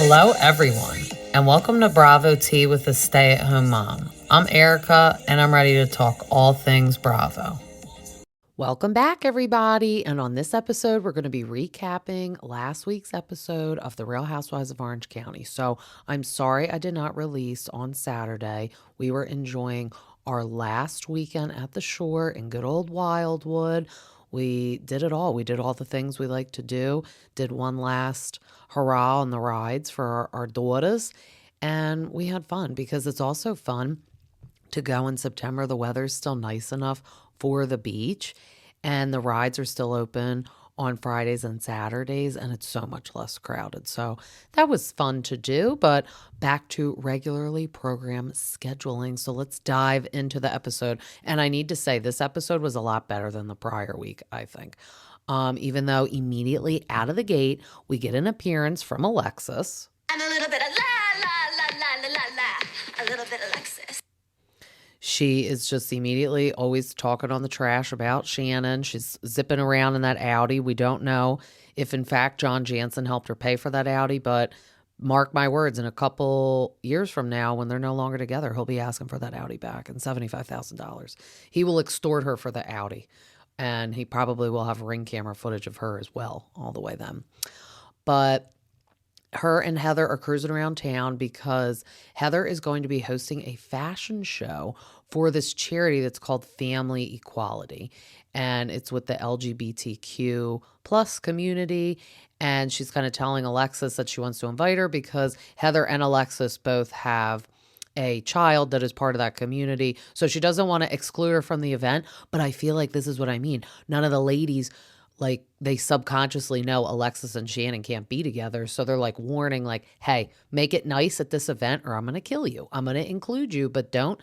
Hello, everyone, and welcome to Bravo Tea with a Stay-at-Home Mom. I'm Erica, and I'm ready to talk all things Bravo. Welcome back, everybody. And on this episode, we're going to be recapping last week's episode of The Real Housewives of Orange County. So I'm sorry I did not release on Saturday. We were enjoying our last weekend at the shore in good old Wildwood. We did it all. We did all the things we like to do, did one last hurrah on the rides for our daughters. And we had fun because it's also fun to go in September. The weather's still nice enough for the beach, and the rides are still open on Fridays and Saturdays, and it's so much less crowded. So that was fun to do, but back to regularly programmed scheduling. So let's dive into the episode. And I need to say, this episode was a lot better than the prior week, I think. Even though immediately out of the gate, we get an appearance from Alexis. And a little bit of la, a little bit of Alexis. She is just immediately always talking on the trash about Shannon. She's zipping around in that Audi. We don't know if, in fact, John Jansen helped her pay for that Audi, but mark my words, in a couple years from now, when they're no longer together, he'll be asking for that Audi back and $75,000. He will extort her for the Audi, and he probably will have ring camera footage of her as well all the way then. But her and Heather are cruising around town because Heather is going to be hosting a fashion show for this charity that's called Family Equality. And it's with the LGBTQ plus community. And she's kind of telling Alexis that she wants to invite her because Heather and Alexis both have a child that is part of that community. So she doesn't want to exclude her from the event. But I feel like this is what I mean. None of the ladies, like, they subconsciously know Alexis and Shannon can't be together. So they're like warning, like, hey, make it nice at this event or I'm going to kill you. I'm going to include you, but don't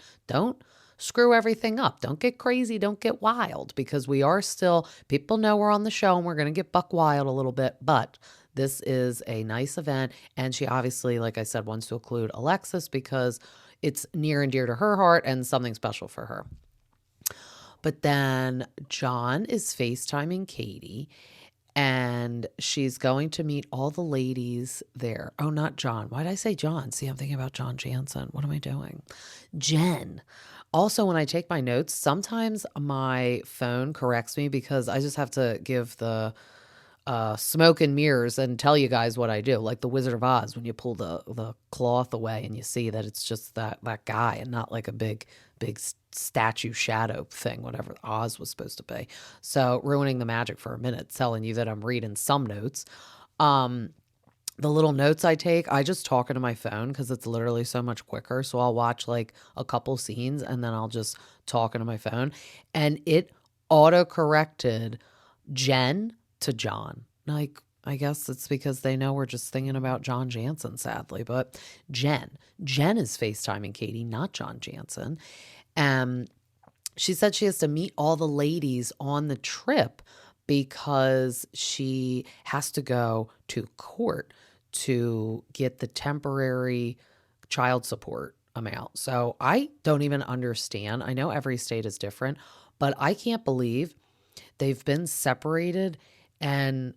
screw everything up. Don't get crazy. Don't get wild, because we are still, people know we're on the show and we're going to get buck wild a little bit, but this is a nice event. And she obviously, like I said, wants to include Alexis because it's near and dear to her heart and something special for her. But then John is FaceTiming Katie, and she's going to meet all the ladies there. Oh, not John. Why did I say John? See, I'm thinking about John Jansen. What am I doing? Jen. Also, when I take my notes, sometimes my phone corrects me because I just have to give the smoke and mirrors and tell you guys what I do. Like the Wizard of Oz, when you pull the cloth away and you see that it's just that guy and not like a big statue shadow thing, whatever Oz was supposed to be. So ruining the magic for a minute, telling you that I'm reading some notes. The little notes I take, I just talk into my phone because it's literally so much quicker. So I'll watch like a couple scenes and then I'll just talk into my phone. And it auto-corrected Jen to John. Like, I guess it's because they know we're just thinking about John Jansen, sadly. But Jen is FaceTiming Katie, not John Jansen. She said she has to meet all the ladies on the trip because she has to go to court to get the temporary child support amount. So I don't even understand. I know every state is different, but I can't believe they've been separated and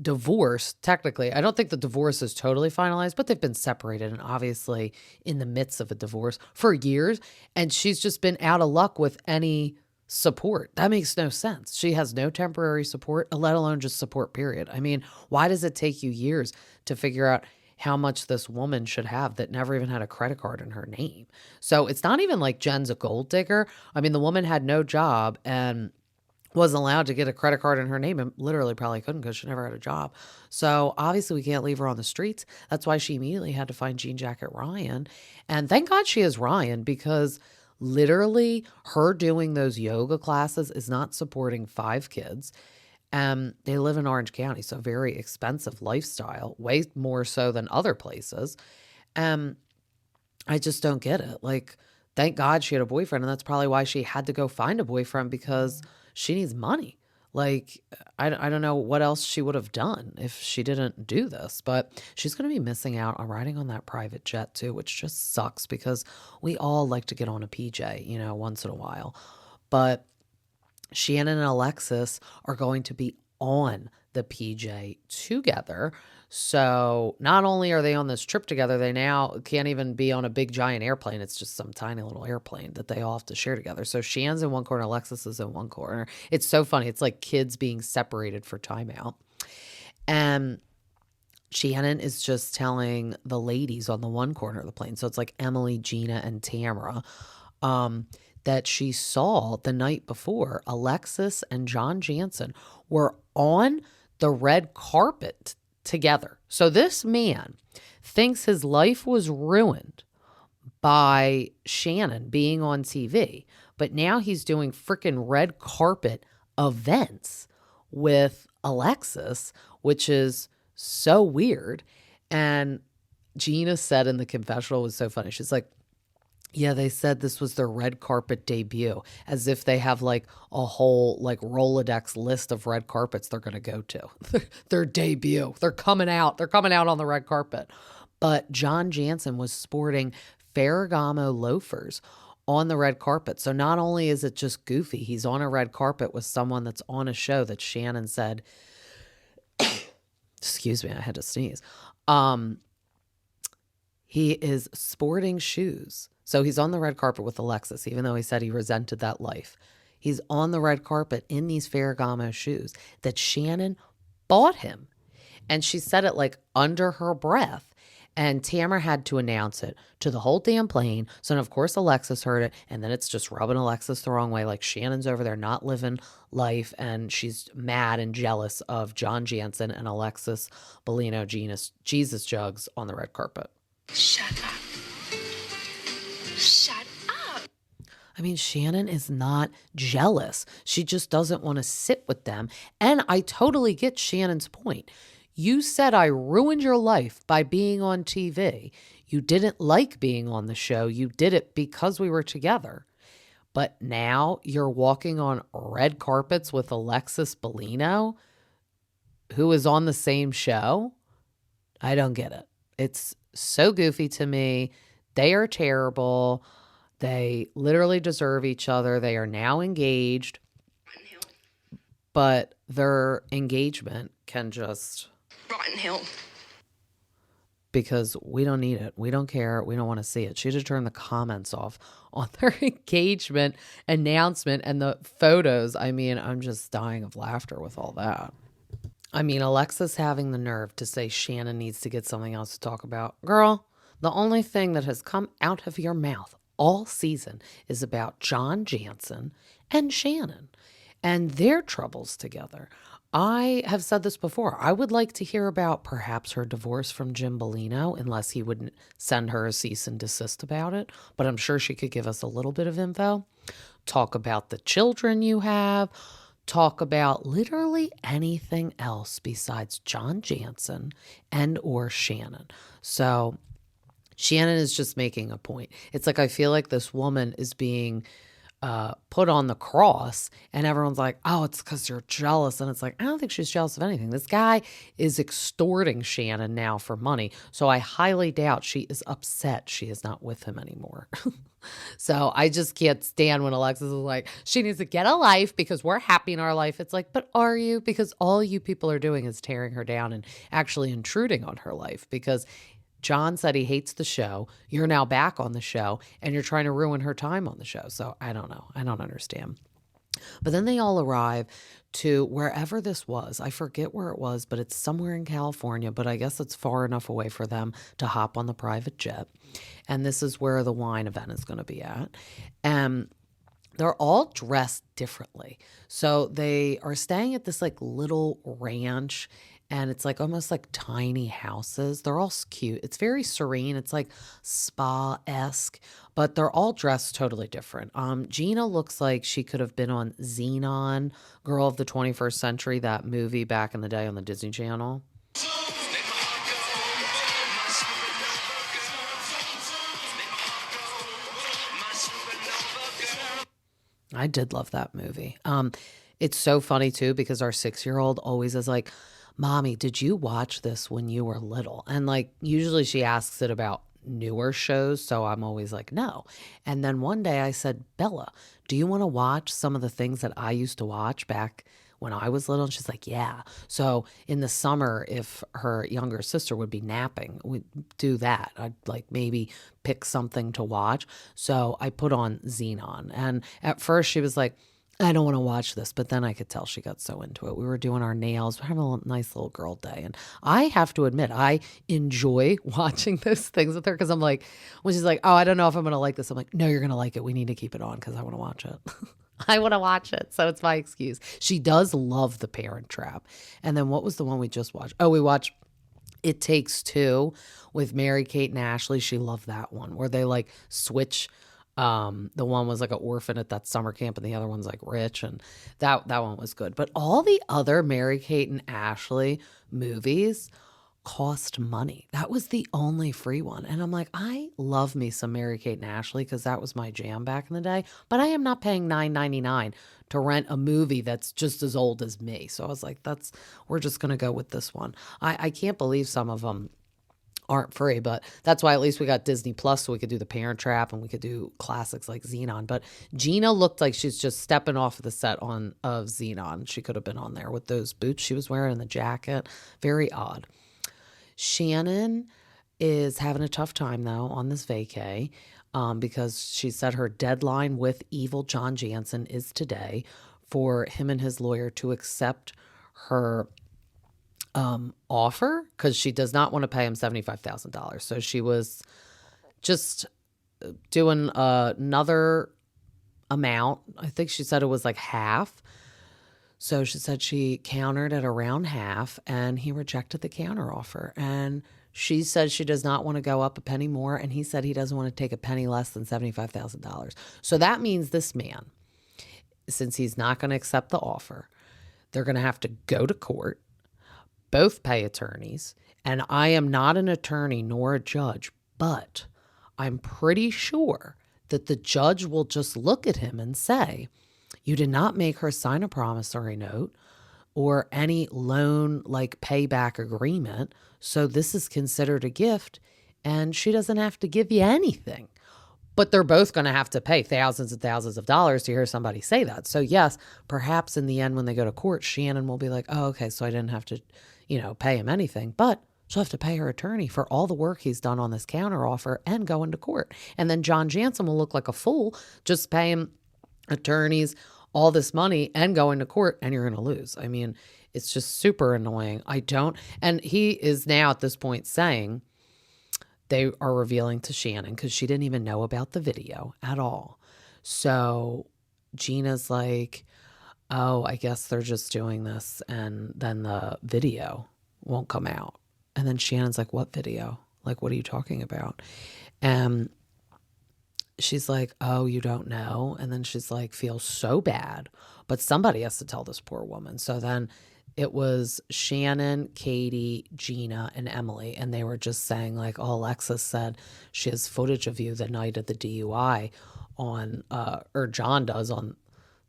divorced. Technically, I don't think the divorce is totally finalized, but they've been separated and obviously in the midst of a divorce for years. And she's just been out of luck with any support. That makes no sense. She has no temporary support, let alone just support, period. I mean, why does it take you years to figure out how much this woman should have that never even had a credit card in her name? So it's not even like Jen's a gold digger. I mean, the woman had no job and wasn't allowed to get a credit card in her name, and literally probably couldn't because she never had a job. So obviously we can't leave her on the streets. That's why she immediately had to find Jean Jacket Ryan. And thank God she is Ryan, because literally her doing those yoga classes is not supporting 5 kids. They live in Orange County, so very expensive lifestyle, way more so than other places. I just don't get it. Like, thank God she had a boyfriend, and that's probably why she had to go find a boyfriend, because she needs money. Like, I don't know what else she would have done if she didn't do this, but she's going to be missing out on riding on that private jet too, which just sucks because we all like to get on a PJ, once in a while. But Shannon and Alexis are going to be on the PJ together. So not only are they on this trip together, they now can't even be on a big giant airplane. It's just some tiny little airplane that they all have to share together. So Shannon's in one corner, Alexis is in one corner. It's so funny. It's like kids being separated for timeout. And Shannon is just telling the ladies on the one corner of the plane. So it's like Emily, Gina, and Tamara, that she saw the night before Alexis and John Jansen were on the red carpet together. So this man thinks his life was ruined by Shannon being on TV, but now he's doing freaking red carpet events with Alexis, which is so weird. And Gina said in the confessional, it was so funny. She's like, yeah, they said this was their red carpet debut, as if they have like a whole like Rolodex list of red carpets they're going to go to. Their debut. They're coming out. They're coming out on the red carpet. But John Jansen was sporting Ferragamo loafers on the red carpet. So not only is it just goofy, he's on a red carpet with someone that's on a show that Shannon said, excuse me, I had to sneeze. He is sporting shoes. So he's on the red carpet with Alexis, even though he said he resented that life. He's on the red carpet in these Ferragamo shoes that Shannon bought him. And she said it like under her breath. And Tamara had to announce it to the whole damn plane. So, of course, Alexis heard it. And then it's just rubbing Alexis the wrong way. Like Shannon's over there not living life. And she's mad and jealous of John Jansen and Alexis Bellino Jesus Jugs on the red carpet. Shut up. Shut up. I mean, Shannon is not jealous. She just doesn't want to sit with them. And I totally get Shannon's point. You said I ruined your life by being on TV. You didn't like being on the show. You did it because we were together. But now you're walking on red carpets with Alexis Bellino, who is on the same show. I don't get it. It's so goofy to me. They are terrible. They literally deserve each other. They are now engaged. But their engagement can just... Rotten hill. Because we don't need it. We don't care. We don't want to see it. She just turned the comments off on their engagement announcement and the photos. I mean, I'm just dying of laughter with all that. I mean, Alexis having the nerve to say Shannon needs to get something else to talk about. Girl, the only thing that has come out of your mouth all season is about John Jansen and Shannon and their troubles together. I have said this before. I would like to hear about perhaps her divorce from Jim Bellino, unless he wouldn't send her a cease and desist about it. But I'm sure she could give us a little bit of info. Talk about the children you have. Talk about literally anything else besides John Jansen and or Shannon. So Shannon is just making a point. It's like I feel like this woman is being put on the cross and everyone's like, oh, it's because you're jealous. And it's like, I don't think she's jealous of anything. This guy is extorting Shannon now for money. So I highly doubt she is upset she is not with him anymore. So I just can't stand when Alexis is like, she needs to get a life because we're happy in our life. It's like, but are you? Because all you people are doing is tearing her down and actually intruding on her life, because John said he hates the show. You're now back on the show and you're trying to ruin her time on the show. So I don't know. I don't understand. But then they all arrive to wherever this was. I forget where it was, but it's somewhere in California. But I guess it's far enough away for them to hop on the private jet. And this is where the wine event is going to be at. And they're all dressed differently. So they are staying at this like little ranch. And it's like almost like tiny houses. They're all cute. It's very serene. It's like spa-esque, but they're all dressed totally different. Gina looks like she could have been on Xenon, Girl of the 21st Century, that movie back in the day on the Disney Channel. I did love that movie. It's so funny too, because our 6-year-old always is like, Mommy, did you watch this when you were little? And like, usually she asks it about newer shows. So I'm always like, no. And then one day I said, Bella, do you want to watch some of the things that I used to watch back when I was little? And she's like, yeah. So in the summer, if her younger sister would be napping, we'd do that. I'd like maybe pick something to watch. So I put on Xenon. And at first she was like, I don't want to watch this, but then I could tell she got so into it. We were doing our nails, we're having a nice little girl day. And I have to admit, I enjoy watching those things with her because I'm like, when she's like, oh, I don't know if I'm going to like this. I'm like, no, you're going to like it. We need to keep it on because I want to watch it. I want to watch it. So it's my excuse. She does love The Parent Trap. And then what was the one we just watched? Oh, we watched It Takes Two with Mary-Kate and Ashley. She loved that one where they like switch. The one was like an orphan at that summer camp and the other one's like rich, and that one was good. But all the other Mary-Kate and Ashley movies cost money. That was the only free one. And I'm like, I love me some Mary-Kate and Ashley because that was my jam back in the day. But I am not paying $9.99 to rent a movie that's just as old as me. So I was like, we're just gonna go with this one. I can't believe some of them aren't free, but that's why at least we got Disney Plus so we could do The Parent Trap and we could do classics like Xenon. But Gina looked like she's just stepping off of the set of Xenon. She could have been on there with those boots she was wearing and the jacket. Very odd. Shannon is having a tough time though on this vacay because she said her deadline with evil John Jansen is today for him and his lawyer to accept her offer because she does not want to pay him $75,000. So she was just doing another amount. I think she said it was like half. So she said she countered at around half and he rejected the counter offer. And she said she does not want to go up a penny more. And he said he doesn't want to take a penny less than $75,000. So that means this man, since he's not going to accept the offer, they're going to have to go to court, both pay attorneys, and I am not an attorney nor a judge, but I'm pretty sure that the judge will just look at him and say, you did not make her sign a promissory note or any loan like payback agreement, so this is considered a gift and she doesn't have to give you anything. But they're both going to have to pay thousands and thousands of dollars to hear somebody say that. So yes, perhaps in the end when they go to court, Shannon will be like, oh, okay, so I didn't have to, pay him anything. But she'll have to pay her attorney for all the work he's done on this counteroffer and go into court. And then John Jansen will look like a fool just paying attorneys all this money and go into court, and you're going to lose. I mean, it's just super annoying. And he is now at this point saying, they are revealing to Shannon because she didn't even know about the video at all. So Gina's like, oh, I guess they're just doing this and then the video won't come out. And then Shannon's like, what video? Like, what are you talking about? And she's like, oh, you don't know? And then she's like, feels so bad. But somebody has to tell this poor woman. So then it was Shannon, Katie, Gina, and Emily. And they were just saying like, oh, Alexis said she has footage of you the night of the DUI on, or John does on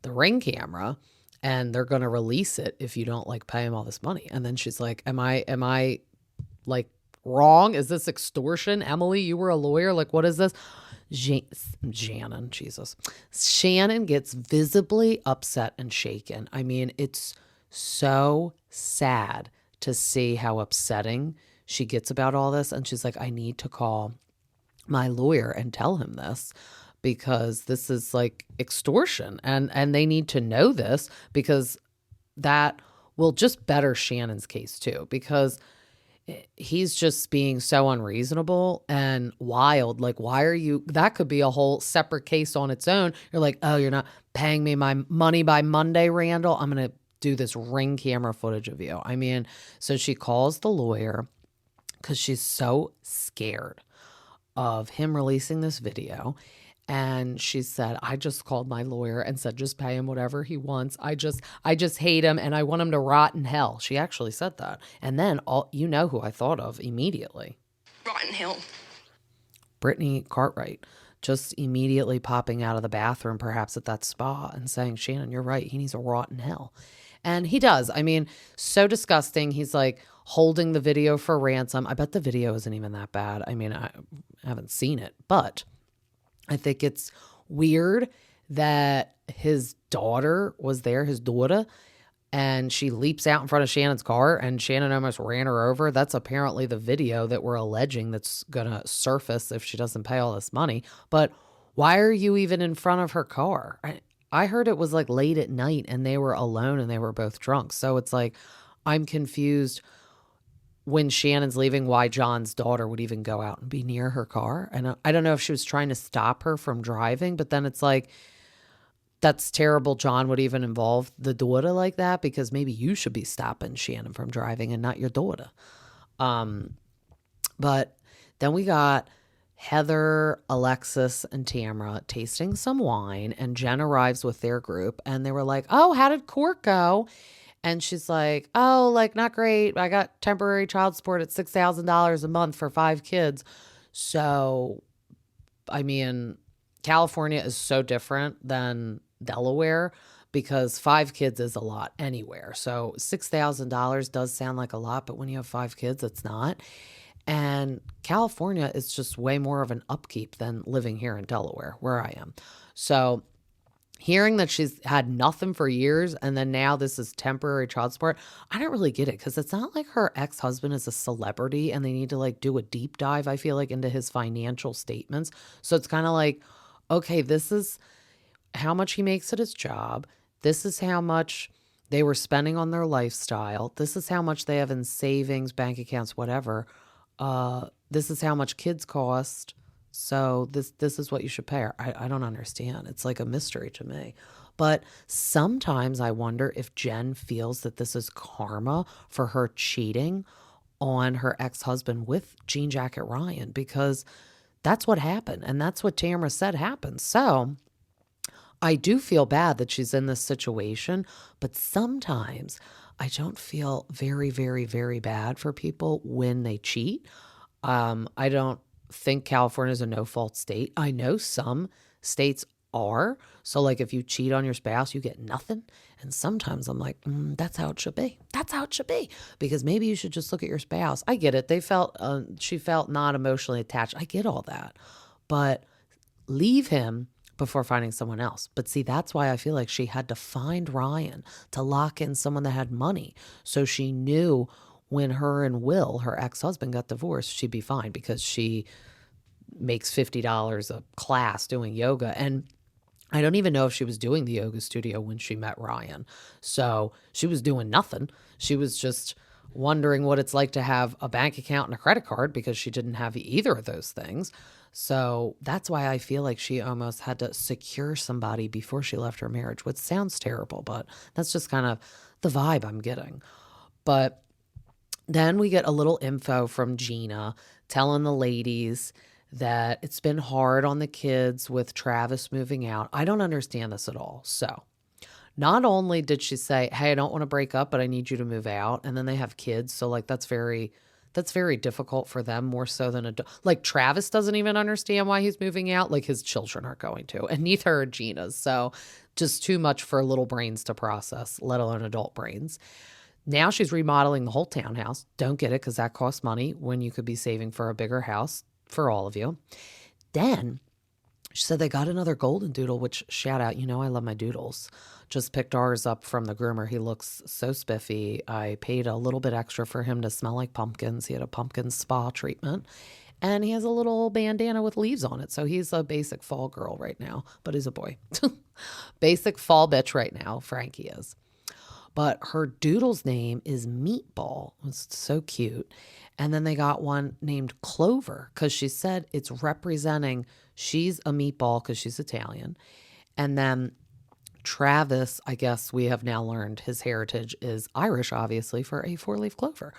the Ring camera. And they're going to release it if you don't like pay him all this money. And then she's like, am I like wrong? Is this extortion? Emily, you were a lawyer. Like, what is this? Shannon, Jesus. Shannon gets visibly upset and shaken. I mean, it's so sad to see how upsetting she gets about all this. And she's like, I need to call my lawyer and tell him this because this is like extortion and they need to know this because that will just better Shannon's case too, because he's just being so unreasonable and wild. Like, why are you, that could be a whole separate case on its own. You're like, oh, you're not paying me my money by Monday, Randall. I'm going to do this Ring camera footage of you. I mean, so she calls the lawyer because she's so scared of him releasing this video. And she said, I just called my lawyer and said, just pay him whatever he wants. I just hate him and I want him to rot in hell. She actually said that. And then you know who I thought of immediately. Rot in hell. Brittany Cartwright, just immediately popping out of the bathroom, perhaps at that spa, and saying, Shannon, you're right. He needs to rot in hell. And he does. I mean, so disgusting. He's like holding the video for ransom. I bet the video isn't even that bad. I mean, I haven't seen it, but I think it's weird that his daughter was there, his daughter, and she leaps out in front of Shannon's car, and Shannon almost ran her over. That's apparently the video that we're alleging that's going to surface if she doesn't pay all this money. But why are you even in front of her car? I heard it was like late at night and they were alone and they were both drunk. So it's like, I'm confused when Shannon's leaving why John's daughter would even go out and be near her car. And I don't know if she was trying to stop her from driving, but then it's like, that's terrible. John would even involve the daughter like that, because maybe you should be stopping Shannon from driving and not your daughter. But then we got Heather, Alexis, and Tamra tasting some wine, and Jen arrives with their group, and they were like, oh, how did court go? And she's like, oh, like, not great. I got temporary child support at $6,000 a month for 5 kids. So, I mean, California is so different than Delaware, because 5 kids is a lot anywhere. So $6,000 does sound like a lot, but when you have 5 kids, it's not. And California is just way more of an upkeep than living here in Delaware, where I am. So hearing that she's had nothing for years and then now this is temporary child support, I don't really get it, because it's not like her ex-husband is a celebrity and they need to like do a deep dive, I feel like, into his financial statements. So it's kind of like, okay, this is how much he makes at his job. This is how much they were spending on their lifestyle. This is how much they have in savings, bank accounts, whatever. This is how much kids cost. So this is what you should pay her. I don't understand. It's like a mystery to me. But sometimes I wonder if Jen feels that this is karma for her cheating on her ex-husband with Jean Jacket Ryan, because that's what happened. And that's what Tamra said happened. So I do feel bad that she's in this situation, but sometimes I don't feel very, very, very bad for people when they cheat. I don't think California is a no-fault state. I know some states are. So like if you cheat on your spouse, you get nothing. And sometimes I'm like, that's how it should be. That's how it should be. Because maybe you should just look at your spouse. I get it. She felt not emotionally attached. I get all that. But leave him before finding someone else. But see, that's why I feel like she had to find Ryan to lock in someone that had money. So she knew when her and Will, her ex-husband, got divorced, she'd be fine, because she makes $50 a class doing yoga. And I don't even know if she was doing the yoga studio when she met Ryan. So she was doing nothing. She was just wondering what it's like to have a bank account and a credit card, because she didn't have either of those things. So that's why I feel like she almost had to secure somebody before she left her marriage, which sounds terrible, but that's just kind of the vibe I'm getting. But then we get a little info from Gina telling the ladies that it's been hard on the kids with Travis moving out. I don't understand this at all. So not only did she say, hey, I don't want to break up, but I need you to move out. And then they have kids. So like, that's very difficult for them, more so than like Travis doesn't even understand why he's moving out. Like his children are going to, and neither are Gina's. So just too much for little brains to process, let alone adult brains. Now she's remodeling the whole townhouse. Don't get it, because that costs money when you could be saving for a bigger house for all of you. Then she said they got another golden doodle, which, shout out, I love my doodles. Just picked ours up from the groomer. He looks so spiffy. I paid a little bit extra for him to smell like pumpkins. He had a pumpkin spa treatment. And he has a little bandana with leaves on it. So he's a basic fall girl right now, but he's a boy. Basic fall bitch right now, Frankie is. But her doodle's name is Meatball. It's so cute. And then they got one named Clover, because she said it's representing she's a meatball because she's Italian. And then Travis, I guess we have now learned his heritage is Irish, obviously, for a 4-leaf clover.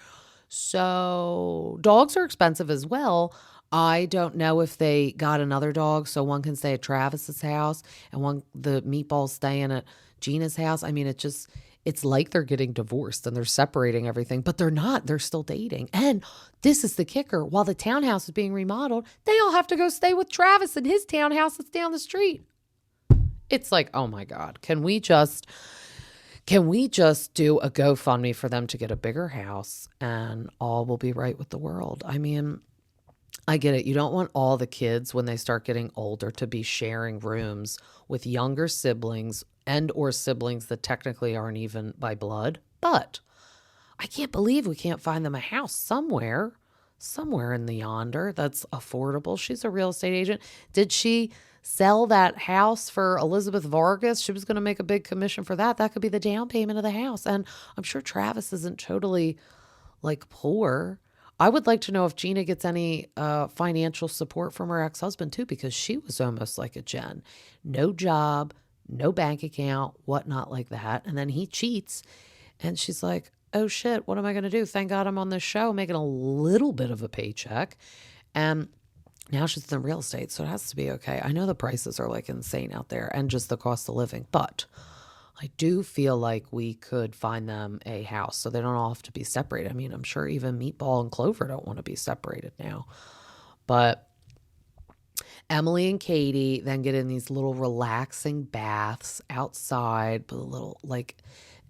So dogs are expensive as well. I don't know if they got another dog so one can stay at Travis's house and the meatballs staying at Gina's house. I mean, it's like they're getting divorced and they're separating everything, but they're not. They're still dating. And this is the kicker. While the townhouse is being remodeled, they all have to go stay with Travis in his townhouse that's down the street. It's like, oh my God, can we just do a GoFundMe for them to get a bigger house and all will be right with the world? I mean, I get it. You don't want all the kids when they start getting older to be sharing rooms with younger siblings and or siblings that technically aren't even by blood. But I can't believe we can't find them a house somewhere in the yonder that's affordable. She's a real estate agent. Did she sell that house for Elizabeth Vargas? She was going to make a big commission for that. That could be the down payment of the house. And I'm sure Travis isn't totally like poor. I would like to know if Gina gets any financial support from her ex-husband too, because she was almost like a Jen. No job, no bank account, whatnot like that. And then he cheats and she's like, oh shit, what am I going to do? Thank God I'm on this show making a little bit of a paycheck. And now she's in real estate, so it has to be okay. I know the prices are like insane out there and just the cost of living, but I do feel like we could find them a house so they don't all have to be separated. I mean, I'm sure even Meatball and Clover don't want to be separated now. But Emily and Katie then get in these little relaxing baths outside with a little like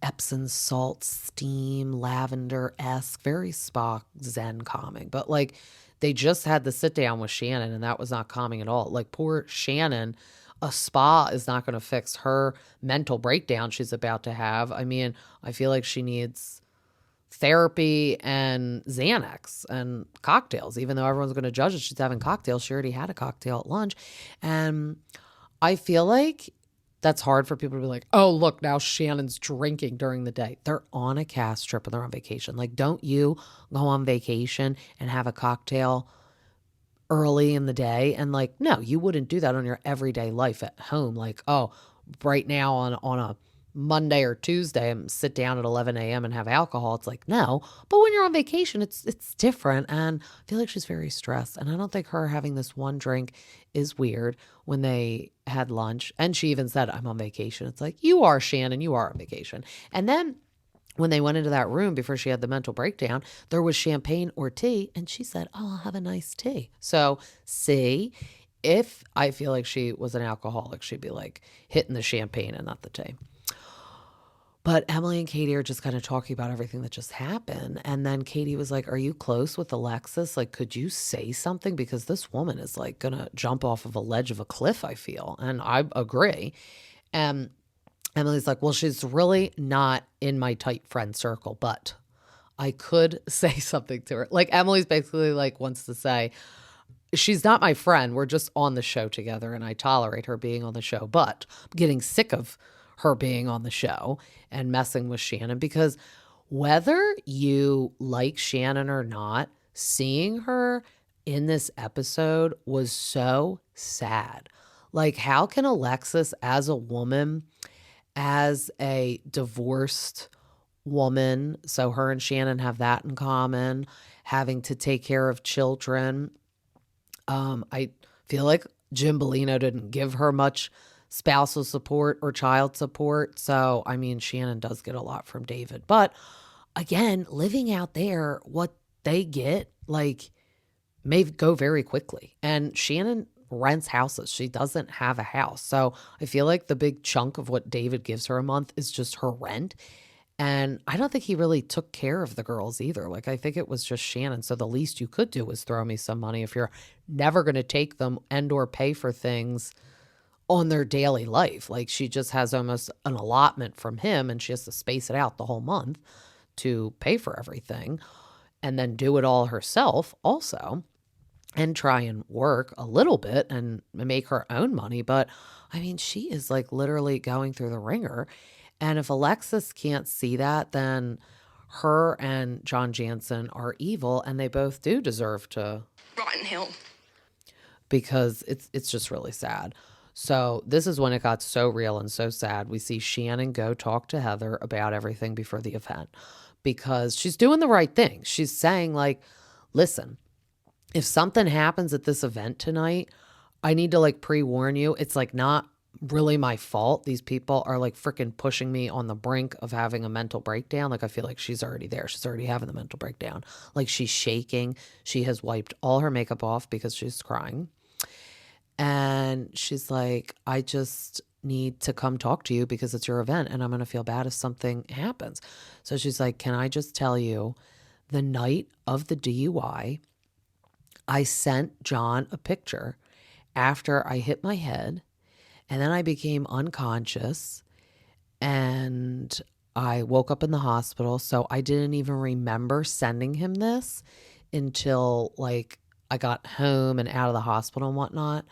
Epsom salt steam, lavender-esque, very spa zen calming. But like they just had the sit down with Shannon and that was not calming at all. Like poor Shannon, a spa is not going to fix her mental breakdown she's about to have. I mean, I feel like she needs therapy and Xanax and cocktails, even though everyone's going to judge that she's having cocktails. She already had a cocktail at lunch. And I feel like that's hard for people to be like, oh, look, now Shannon's drinking during the day. They're on a cast trip and they're on vacation. Like, don't you go on vacation and have a cocktail early in the day? And like, no, you wouldn't do that on your everyday life at home. Like, oh, right now on a Monday or Tuesday and sit down at 11 a.m. and have alcohol. It's like, no. But when you're on vacation, it's different. And I feel like she's very stressed. And I don't think her having this one drink is weird when they had lunch. And she even said, I'm on vacation. It's like, you are, Shannon, you are on vacation. And then when they went into that room before she had the mental breakdown, there was champagne or tea. And she said, oh, I'll have a nice tea. So see, if I feel like she was an alcoholic, she'd be like hitting the champagne and not the tea. But Emily and Katie are just kind of talking about everything that just happened. And then Katie was like, are you close with Alexis? Like, could you say something? Because this woman is like going to jump off of a ledge of a cliff, I feel. And I agree. And Emily's like, well, she's really not in my tight friend circle, but I could say something to her. Like, Emily's basically like wants to say, she's not my friend. We're just on the show together and I tolerate her being on the show, but I'm getting sick of her being on the show and messing with Shannon, because whether you like Shannon or not, seeing her in this episode was so sad. Like, how can Alexis, as a woman, as a divorced woman, so her and Shannon have that in common, having to take care of children. I feel like Jim Bellino didn't give her much spousal support or child support. So, I mean, Shannon does get a lot from David. But again, living out there, what they get, like, may go very quickly. And Shannon rents houses. She doesn't have a house. So I feel like the big chunk of what David gives her a month is just her rent. And I don't think he really took care of the girls either. Like, I think it was just Shannon. So the least you could do was throw me some money if you're never going to take them and or pay for things on their daily life. Like, she just has almost an allotment from him and she has to space it out the whole month to pay for everything and then do it all herself also and try and work a little bit and make her own money. But I mean, she is like literally going through the ringer. And if Alexis can't see that, then her and John Jansen are evil and they both do deserve to rot in hell. Because it's just really sad. So this is when it got so real and so sad. We see Shannon go talk to Heather about everything before the event because she's doing the right thing. She's saying, like, listen, if something happens at this event tonight, I need to like pre-warn you. It's like not really my fault. These people are like freaking pushing me on the brink of having a mental breakdown. Like, I feel like she's already there. She's already having the mental breakdown. Like, she's shaking. She has wiped all her makeup off because she's crying. And she's like, I just need to come talk to you because it's your event and I'm going to feel bad if something happens. So she's like, can I just tell you, the night of the DUI, I sent John a picture after I hit my head and then I became unconscious And I woke up in the hospital, so I didn't even remember sending him this until like I got home and out of the hospital and whatnot.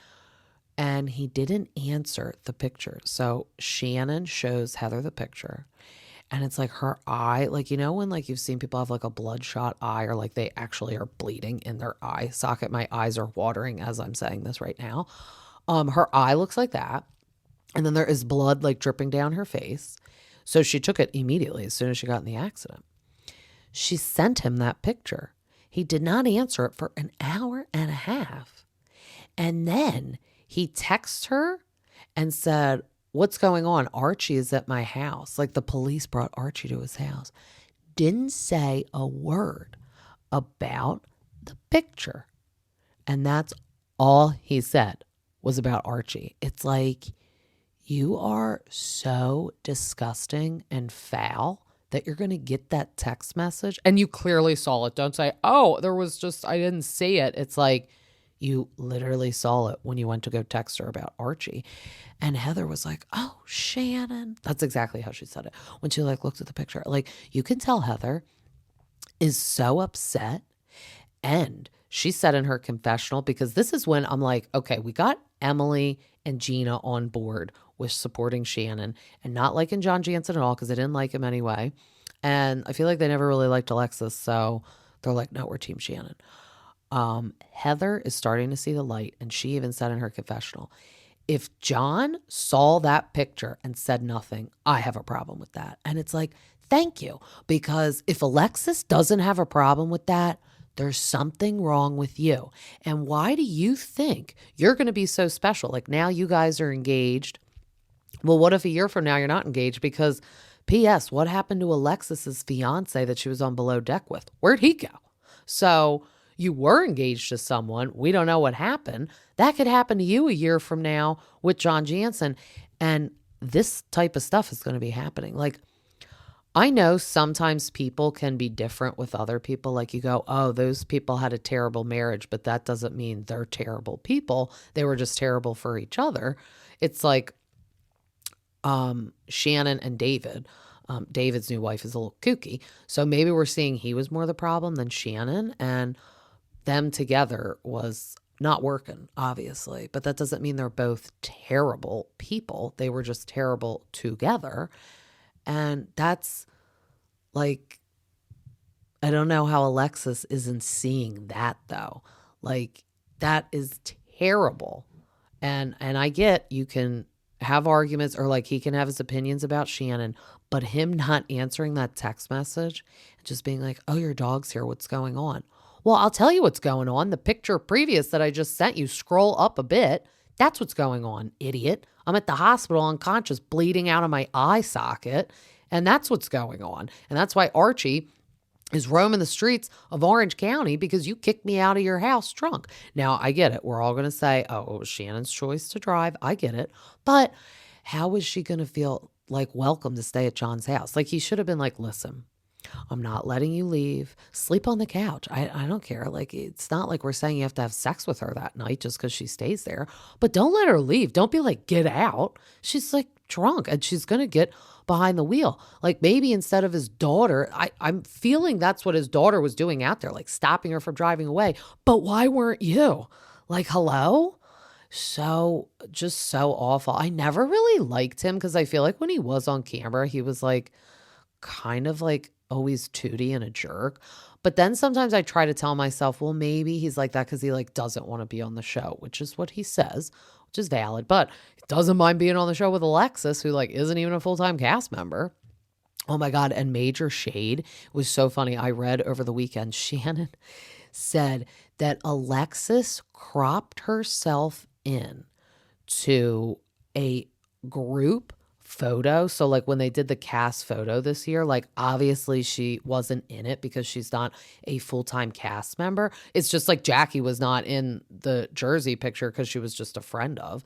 And he didn't answer the picture. So Shannon shows Heather the picture. And it's like her eye, like, you know, when like you've seen people have like a bloodshot eye or like they actually are bleeding in their eye socket. My eyes are watering as I'm saying this right now. Her eye looks like that. And then there is blood like dripping down her face. So she took it immediately as soon as she got in the accident. She sent him that picture. He did not answer it for an hour and a half. And then he texts her and said, "What's going on? Archie is at my house." Like the police brought Archie to his house. Didn't say a word about the picture. And that's all he said was about Archie. It's like, you are so disgusting and foul that you're going to get that text message and you clearly saw it. Don't say, "Oh, there was just, I didn't see it." It's like, you literally saw it when you went to go text her about Archie. And Heather was like, "Oh, Shannon." That's exactly how she said it. When she like looked at the picture, like you can tell Heather is so upset. And she said in her confessional, because this is when I'm like, okay, we got Emily and Gina on board with supporting Shannon and not liking John Jansen at all because they didn't like him anyway. And I feel like they never really liked Alexis. So they're like, no, we're Team Shannon. Heather is starting to see the light. And she even said in her confessional, if John saw that picture and said nothing, I have a problem with that. And it's like, thank you. Because if Alexis doesn't have a problem with that, there's something wrong with you. And why do you think you're going to be so special? Like now you guys are engaged. Well, what if a year from now you're not engaged? Because P.S., what happened to Alexis's fiance that she was on Below Deck with? Where'd he go? So you were engaged to someone. We don't know what happened. That could happen to you a year from now with John Jansen. And this type of stuff is going to be happening. Like, I know sometimes people can be different with other people. Like you go, oh, those people had a terrible marriage, but that doesn't mean they're terrible people. They were just terrible for each other. It's like Shannon and David. David's new wife is a little kooky. So maybe we're seeing he was more the problem than Shannon. And them together was not working, obviously. But that doesn't mean they're both terrible people. They were just terrible together. And that's like, I don't know how Alexis isn't seeing that though. Like that is terrible. And I get you can have arguments or like he can have his opinions about Shannon, but him not answering that text message and just being like, "Oh, your dog's here. What's going on?" Well, I'll tell you what's going on. The picture previous that I just sent you, scroll up a bit. That's what's going on, idiot. I'm at the hospital unconscious, bleeding out of my eye socket. And that's what's going on. And that's why Archie is roaming the streets of Orange County because you kicked me out of your house drunk. Now, I get it. We're all going to say, oh, it was Shannon's choice to drive. I get it. But how is she going to feel like welcome to stay at John's house? Like he should have been like, "Listen, I'm not letting you leave. Sleep on the couch. I don't care. Like, it's not like we're saying you have to have sex with her that night just because she stays there. But don't let her leave. Don't be like, get out." She's like drunk and she's going to get behind the wheel. Like maybe instead of his daughter, I'm feeling that's what his daughter was doing out there, like stopping her from driving away. But why weren't you? Like, hello? So just so awful. I never really liked him because I feel like when he was on camera, he was like kind of like always tooty and a jerk. But then sometimes I try to tell myself, well, maybe he's like that because he like doesn't want to be on the show, which is what he says, which is valid. But he doesn't mind being on the show with Alexis, who like isn't even a full-time cast member. Oh my God. And Major Shade was so funny. I read over the weekend, Shannon said that Alexis cropped herself in to a group photo. So like when they did the cast photo this year, like obviously she wasn't in it because she's not a full-time cast member. It's just like Jackie was not in the Jersey picture because she was just a friend of.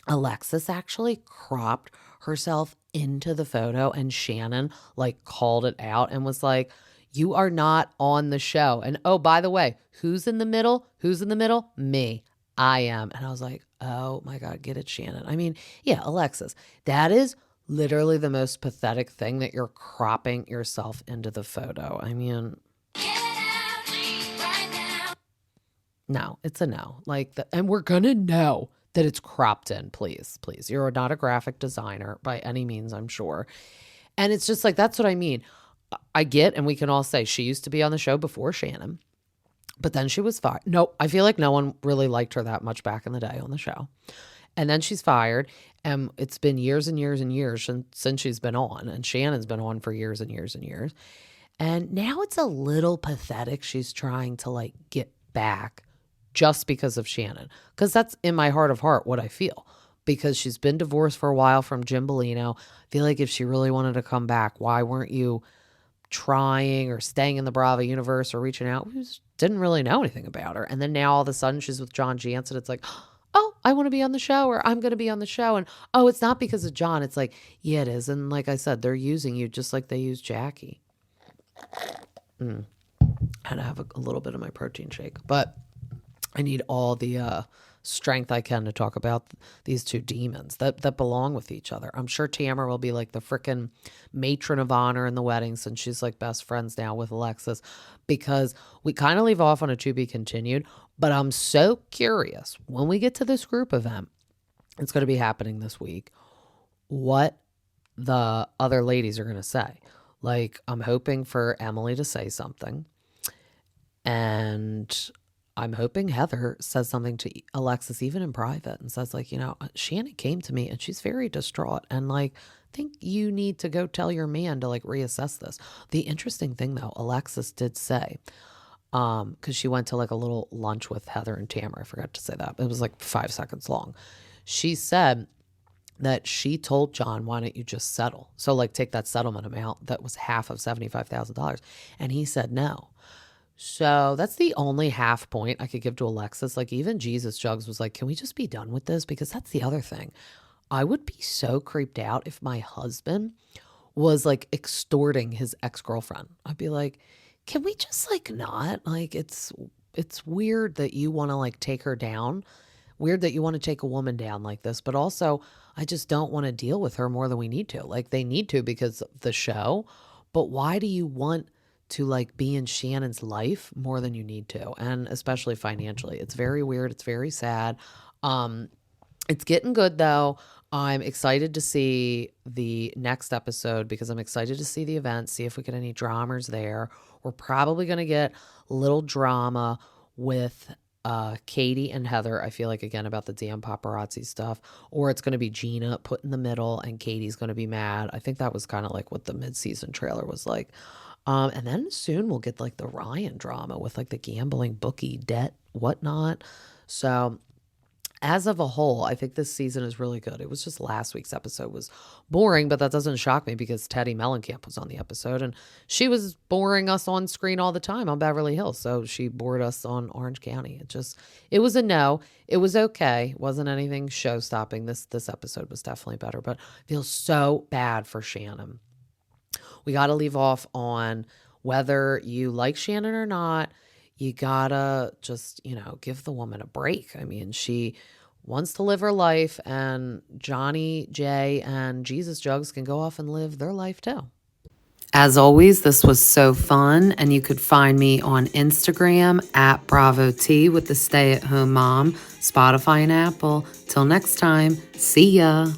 Alexis actually cropped herself into the photo and Shannon like called it out and was like, "You are not on the show. And oh, by the way, who's in the middle? Who's in the middle? Me. I am." And I was like, oh my God, get it, Shannon. I mean, yeah, Alexis, that is literally the most pathetic thing that you're cropping yourself into the photo. I mean, no, it's a no. And we're going to know that it's cropped in, please. You're not a graphic designer by any means, I'm sure. And it's just like, that's what I mean. I get, and we can all say she used to be on the show before Shannon, but then she was fired. No, I feel like no one really liked her that much back in the day on the show. And then she's fired, and it's been years and years and years since she's been on, and Shannon's been on for years and years and years. And now it's a little pathetic. She's trying to get back just because of Shannon, because that's in my heart of heart what I feel, because she's been divorced for a while from Jim Bellino. I feel like if she really wanted to come back, why weren't you trying or staying in the Bravo universe or reaching out? We just didn't really know anything about her. And then now all of a sudden she's with John Jansen. It's like, oh, I want to be on the show, or I'm going to be on the show. And oh, it's not because of John. It's like, yeah, it is. And like I said, they're using you just like they used Jackie. Had to have a little bit of my protein shake, but I need all the strength I can to talk about these two demons that belong with each other. I'm sure Tamara will be like the frickin' matron of honor in the wedding, since she's like best friends now with Alexis, because we kind of leave off on a to be continued. But I'm so curious when we get to this group event, it's going to be happening this week, what the other ladies are going to say. Like, I'm hoping for Emily to say something, and I'm hoping Heather says something to Alexis, even in private, and says like, Shannon came to me and she's very distraught, and I think you need to go tell your man to reassess this. The interesting thing though, Alexis did say, because she went to a little lunch with Heather and Tamara. I forgot to say that. It was 5 seconds long. She said that she told John, why don't you just settle? So take that settlement amount that was half of $75,000. And he said no. So that's the only half point I could give to Alexis. Even Jesus Jugs was like, can we just be done with this? Because that's the other thing. I would be so creeped out if my husband was extorting his ex-girlfriend. I'd be like, can we just not? It's weird that you want to take her down. Weird that you want to take a woman down like this. But also, I just don't want to deal with her more than we need to. They need to because of the show. But why do you want to be in Shannon's life more than you need to? And especially financially. It's very weird. It's very sad. It's getting good though. I'm excited to see the next episode because I'm excited to see the event, see if we get any dramas there. We're probably going to get a little drama with Katie and Heather. I feel like, again, about the damn paparazzi stuff. Or it's going to be Gina put in the middle and Katie's going to be mad. I think that was kind of what the mid-season trailer was like. And then soon we'll get the Ryan drama with the gambling bookie debt, whatnot. So as of a whole, I think this season is really good. It was just last week's episode was boring, but that doesn't shock me because Teddy Mellencamp was on the episode and she was boring us on screen all the time on Beverly Hills. So she bored us on Orange County. It was a no. It was okay. It wasn't anything show stopping. This episode was definitely better, but I feel so bad for Shannon. We got to leave off on whether you like Shannon or not. You gotta just, give the woman a break. I mean, she wants to live her life, and Johnny, Jay, and Jesus Jugs can go off and live their life too. As always, this was so fun, and you could find me on Instagram at Bravo T with the Stay at Home Mom, Spotify, and Apple. Till next time, see ya.